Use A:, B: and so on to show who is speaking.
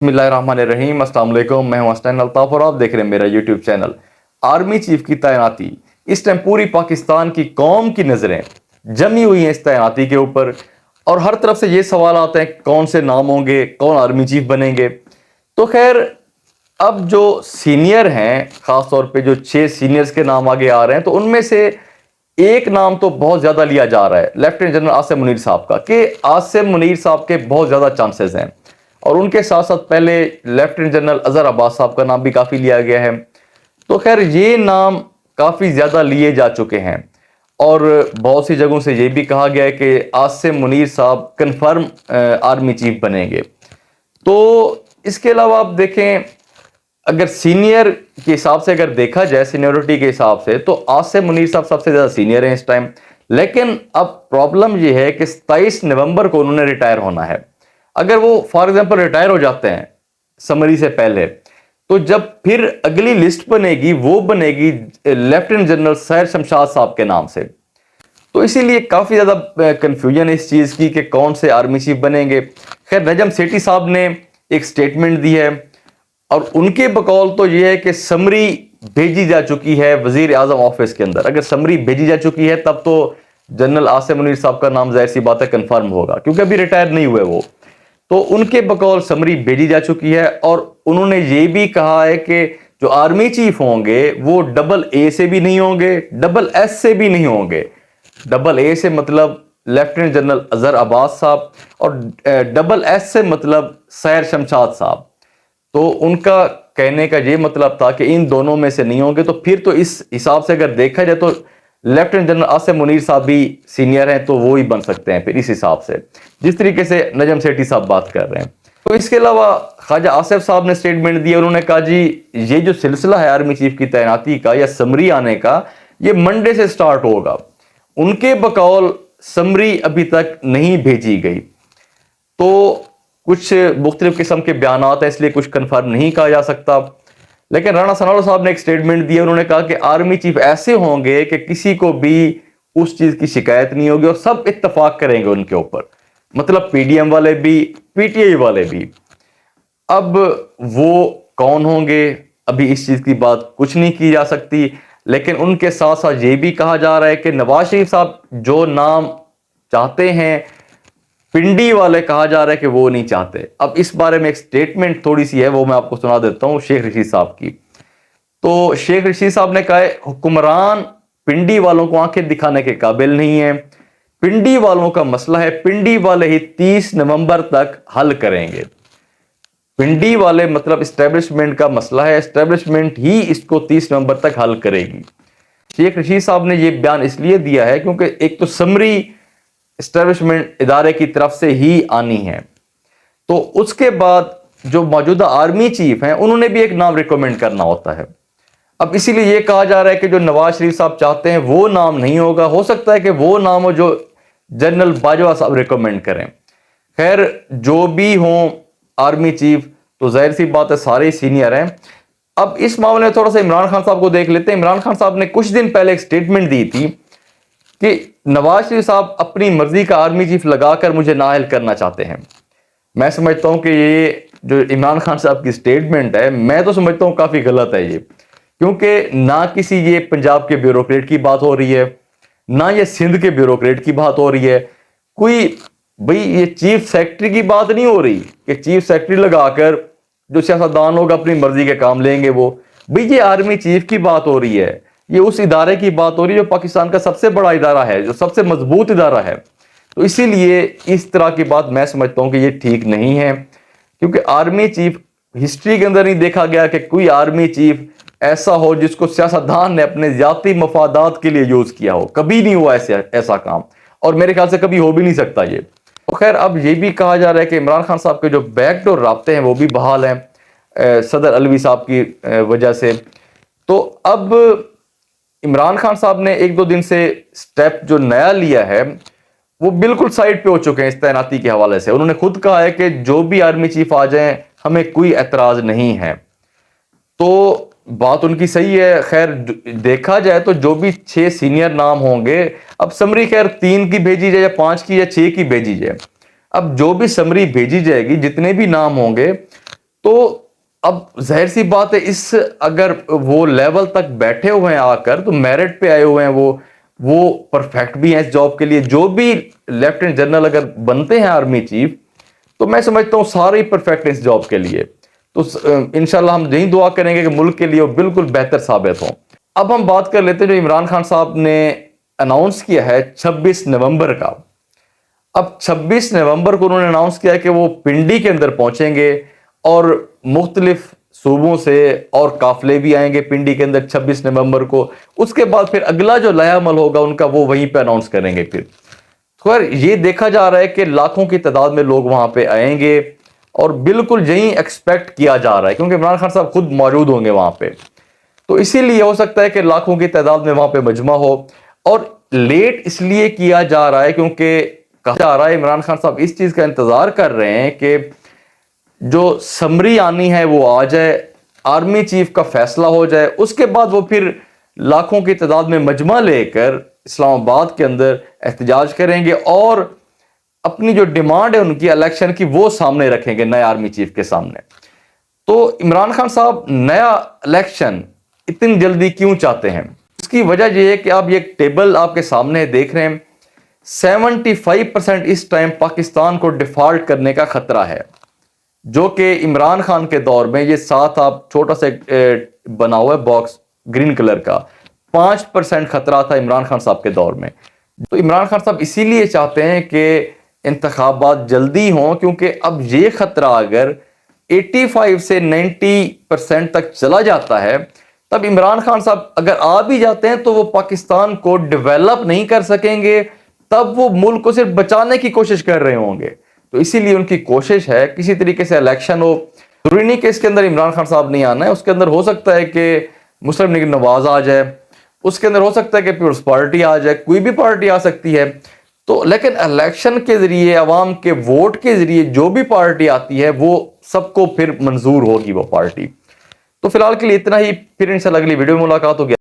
A: बिस्मिल्लाहिर्रहमानिर्रहीम। अस्सलाम वालेकुम। मैं हूं हसन अल्ताफ और आप देख रहे हैं मेरा यूट्यूब चैनल। आर्मी चीफ की तैनाती, इस टाइम पूरी पाकिस्तान की कौम की नज़रें जमी हुई हैं इस तैनाती के ऊपर, और हर तरफ से ये सवाल आते हैं कौन से नाम होंगे, कौन आर्मी चीफ बनेंगे। तो खैर, अब जो सीनियर हैं, ख़ास तौर पे जो 6 सीनियर्स के नाम आगे आ रहे हैं, तो उनमें से एक नाम तो बहुत ज़्यादा लिया जा रहा है, लेफ्टिनेंट जनरल आसिम मुनीर साहब का, कि आसिम मुनीर साहब के बहुत ज़्यादा चांसेस हैं। और उनके साथ साथ पहले लेफ्टिनेंट जनरल अजहर अब्बास साहब का नाम भी काफ़ी लिया गया है। तो खैर, ये नाम काफ़ी ज़्यादा लिए जा चुके हैं और बहुत सी जगहों से ये भी कहा गया है कि आसिम मुनीर साहब कन्फर्म आर्मी चीफ बनेंगे। तो इसके अलावा आप देखें, अगर सीनियर के हिसाब से अगर देखा जाए, सीनियरिटी के हिसाब से, तो आसिम मुनीर साहब सबसे ज़्यादा सीनियर हैं इस टाइम। लेकिन अब प्रॉब्लम ये है कि 27 नवंबर को उन्होंने रिटायर होना है। अगर वो फॉर एग्जांपल रिटायर हो जाते हैं समरी से पहले, तो जब फिर अगली लिस्ट बनेगी वो बनेगी लेफ्टिनेंट जनरल सैर शमशाद साहब के नाम से। तो इसीलिए काफ़ी ज़्यादा कंफ्यूजन है इस चीज़ की कि कौन से आर्मी चीफ बनेंगे। खैर, नजम सेठी साहब ने एक स्टेटमेंट दी है और उनके बकौल तो ये है कि समरी भेजी जा चुकी है वजीर आजम ऑफिस के अंदर। अगर समरी भेजी जा चुकी है तब तो जनरल आसिम मुनीर साहब का नाम जाहिर सी बात है कन्फर्म होगा, क्योंकि अभी रिटायर नहीं हुए वो। तो उनके बकौल समरी भेजी जा चुकी है और उन्होंने ये भी कहा है कि जो आर्मी चीफ होंगे वो डबल ए से भी नहीं होंगे, डबल एस से भी नहीं होंगे। डबल ए से मतलब लेफ्टिनेंट जनरल अजहर अब्बास साहब और डबल एस से मतलब सैर शमशाद साहब। तो उनका कहने का ये मतलब था कि इन दोनों में से नहीं होंगे। तो फिर तो इस हिसाब से अगर देखा जाए तो लेफ्टिनेंट जनरल आसिम मुनीर साहब भी सीनियर हैं, तो वो ही बन सकते हैं फिर इस हिसाब से, जिस तरीके से नजम सेठी साहब बात कर रहे हैं। तो इसके अलावा ख्वाजा आसिफ साहब ने स्टेटमेंट दिया। उन्होंने कहा जी, ये जो सिलसिला है आर्मी चीफ की तैनाती का या समरी आने का, ये मंडे से स्टार्ट होगा। उनके बकौल समरी अभी तक नहीं भेजी गई। तो कुछ मुख्तलिफ किस्म के बयान हैं, इसलिए कुछ कन्फर्म नहीं कहा जा सकता। लेकिन राणा सनाउल्लाह साहब ने एक स्टेटमेंट दिया। उन्होंने कहा कि आर्मी चीफ ऐसे होंगे कि किसी को भी उस चीज की शिकायत नहीं होगी और सब इत्तफाक करेंगे उनके ऊपर, मतलब पीडीएम वाले भी, पीटीआई वाले भी। अब वो कौन होंगे, अभी इस चीज की बात कुछ नहीं की जा सकती। लेकिन उनके साथ साथ ये भी कहा जा रहा है कि नवाज शरीफ साहब जो नाम चाहते हैं, पिंडी वाले कहा जा रहा है कि वो नहीं चाहते। अब इस बारे में एक स्टेटमेंट थोड़ी सी है, वो मैं आपको सुना देता हूं शेख रशीद साहब की। तो शेख रशीद साहब ने कहा है, हुक्मरान पिंडी वालों को आंखें दिखाने के काबिल नहीं है। पिंडी वालों का मसला है, पिंडी वाले ही 30 नवंबर तक हल करेंगे। पिंडी वाले मतलब एस्टेब्लिशमेंट का मसला है, एस्टेब्लिशमेंट ही इसको 30 नवंबर तक हल करेगी। शेख रशीद साहब ने यह बयान इसलिए दिया है क्योंकि एक तो समरी एस्टेब्लिशमेंट इदारे की तरफ से ही आनी है, तो उसके बाद जो मौजूदा आर्मी चीफ हैं उन्होंने भी एक नाम रिकमेंड करना होता है। अब इसीलिए यह कहा जा रहा है कि जो नवाज शरीफ साहब चाहते हैं वो नाम नहीं होगा। हो सकता है कि वो नाम हो जो जनरल बाजवा साहब रिकमेंड करें। खैर, जो भी हो आर्मी चीफ, तो जाहिर सी बात है सारे सीनियर हैं। अब इस मामले में थोड़ा सा इमरान खान साहब को देख लेते हैं। इमरान खान साहब ने कुछ दिन पहले एक स्टेटमेंट दी थी कि नवाज शरीफ साहब अपनी मर्जी का आर्मी चीफ लगाकर मुझे नाअहल करना चाहते हैं। मैं समझता हूं कि ये जो इमरान खान साहब की स्टेटमेंट है, मैं तो समझता हूं काफी गलत है ये, क्योंकि ना किसी ये पंजाब के ब्यूरोक्रेट की बात हो रही है, ना ये सिंध के ब्यूरोक्रेट की बात हो रही है। कोई भाई ये चीफ सेक्रेटरी की बात नहीं हो रही कि चीफ सेक्रेटरी लगाकर जो सियासतदान लोग अपनी मर्जी के काम लेंगे वो। भाई ये आर्मी चीफ की बात हो रही है, ये उस इदारे की बात हो रही है जो पाकिस्तान का सबसे बड़ा इदारा है, जो सबसे मजबूत इदारा है। तो इसीलिए इस तरह की बात मैं समझता हूं कि ये ठीक नहीं है, क्योंकि आर्मी चीफ हिस्ट्री के अंदर नहीं देखा गया कि कोई आर्मी चीफ ऐसा हो जिसको सियासतदान ने अपने जाती मफादात के लिए यूज किया हो। कभी नहीं हुआ ऐसा काम, और मेरे ख्याल से कभी हो भी नहीं सकता ये। तो खैर, अब ये भी कहा जा रहा है कि इमरान खान साहब के जो बैकडोर राब्ते हैं वो भी बहाल हैं सदर अलवी साहब की वजह से। तो अब इमरान खान साहब ने 1-2 दिन से स्टेप जो नया लिया है वो बिल्कुल साइड पे हो चुके हैं इस तैनाती के हवाले से। उन्होंने खुद कहा है कि जो भी आर्मी चीफ आ जाएं हमें कोई एतराज नहीं है। तो बात उनकी सही है। खैर, देखा जाए तो जो भी 6 सीनियर नाम होंगे, अब समरी खैर 3 की भेजी जाए या 5 की या 6 की भेजी जाए, अब जो भी समरी भेजी जाएगी, जितने भी नाम होंगे, تو اب ظاہر سی بات ہے اس اگر وہ لیول تک بیٹھے ہوئے ہیں آ کر تو میرٹ پہ آئے ہوئے ہیں وہ پرفیکٹ بھی ہیں اس جاب کے لیے. جو بھی لیفٹیننٹ جنرل اگر بنتے ہیں آرمی چیف تو میں سمجھتا ہوں سارے ہی پرفیکٹ ہیں اس جاب کے لیے. تو انشاءاللہ ہم یہی دعا کریں گے کہ ملک کے لیے وہ بالکل بہتر ثابت ہوں. اب ہم بات کر لیتے ہیں جو عمران خان صاحب نے اناؤنس کیا ہے 26 نومبر کا. اب 26 نومبر کو انہوں نے اناؤنس کیا کہ وہ پنڈی کے اندر پہنچیں گے اور مختلف صوبوں سے اور قافلے بھی آئیں گے پنڈی کے اندر 26 نومبر کو. اس کے بعد پھر اگلا جو لائحہ عمل ہوگا ان کا وہ وہیں پہ اناؤنس کریں گے. پھر خیر یہ دیکھا جا رہا ہے کہ لاکھوں کی تعداد میں لوگ وہاں پہ آئیں گے اور بالکل یہی ایکسپیکٹ کیا جا رہا ہے کیونکہ عمران خان صاحب خود موجود ہوں گے وہاں پہ. تو اسی لیے ہو سکتا ہے کہ لاکھوں کی تعداد میں وہاں پہ مجمع ہو. اور لیٹ اس لیے کیا جا رہا ہے کیونکہ کہا جا رہا ہے عمران خان صاحب اس چیز کا انتظار کر رہے ہیں کہ جو سمری آنی ہے وہ آ جائے, آرمی چیف کا فیصلہ ہو جائے, اس کے بعد وہ پھر لاکھوں کی تعداد میں مجمع لے کر اسلام آباد کے اندر احتجاج کریں گے اور اپنی جو ڈیمانڈ ہے ان کی الیکشن کی وہ سامنے رکھیں گے نئے آرمی چیف کے سامنے. تو عمران خان صاحب نیا الیکشن اتنی جلدی کیوں چاہتے ہیں؟ اس کی وجہ یہ ہے کہ آپ یہ ٹیبل آپ کے سامنے دیکھ رہے ہیں. 75% اس ٹائم پاکستان کو ڈیفالٹ کرنے کا خطرہ ہے, جو کہ عمران خان کے دور میں یہ ساتھ آپ چھوٹا سا بنا ہوا ہے باکس گرین کلر کا 5% خطرہ تھا عمران خان صاحب کے دور میں. تو عمران خان صاحب اسی لیے چاہتے ہیں کہ انتخابات جلدی ہوں کیونکہ اب یہ خطرہ اگر 85 سے 90% تک چلا جاتا ہے تب عمران خان صاحب اگر آ بھی جاتے ہیں تو وہ پاکستان کو ڈیولپ نہیں کر سکیں گے, تب وہ ملک کو صرف بچانے کی کوشش کر رہے ہوں گے. تو اسی لیے ان کی کوشش ہے کسی طریقے سے الیکشن ہو. ضروری نہیں کہ اس کے اندر عمران خان صاحب نہیں آنا ہے, اس کے اندر ہو سکتا ہے کہ مسلم لیگ نواز آ جائے, اس کے اندر ہو سکتا ہے کہ پیپلز پارٹی آ جائے, کوئی بھی پارٹی آ سکتی ہے. تو لیکن الیکشن کے ذریعے عوام کے ووٹ کے ذریعے جو بھی پارٹی آتی ہے وہ سب کو پھر منظور ہوگی وہ پارٹی. تو فی الحال کے لیے اتنا ہی, پھر انشاءاللہ اگلی ویڈیو میں ملاقات ہوگی.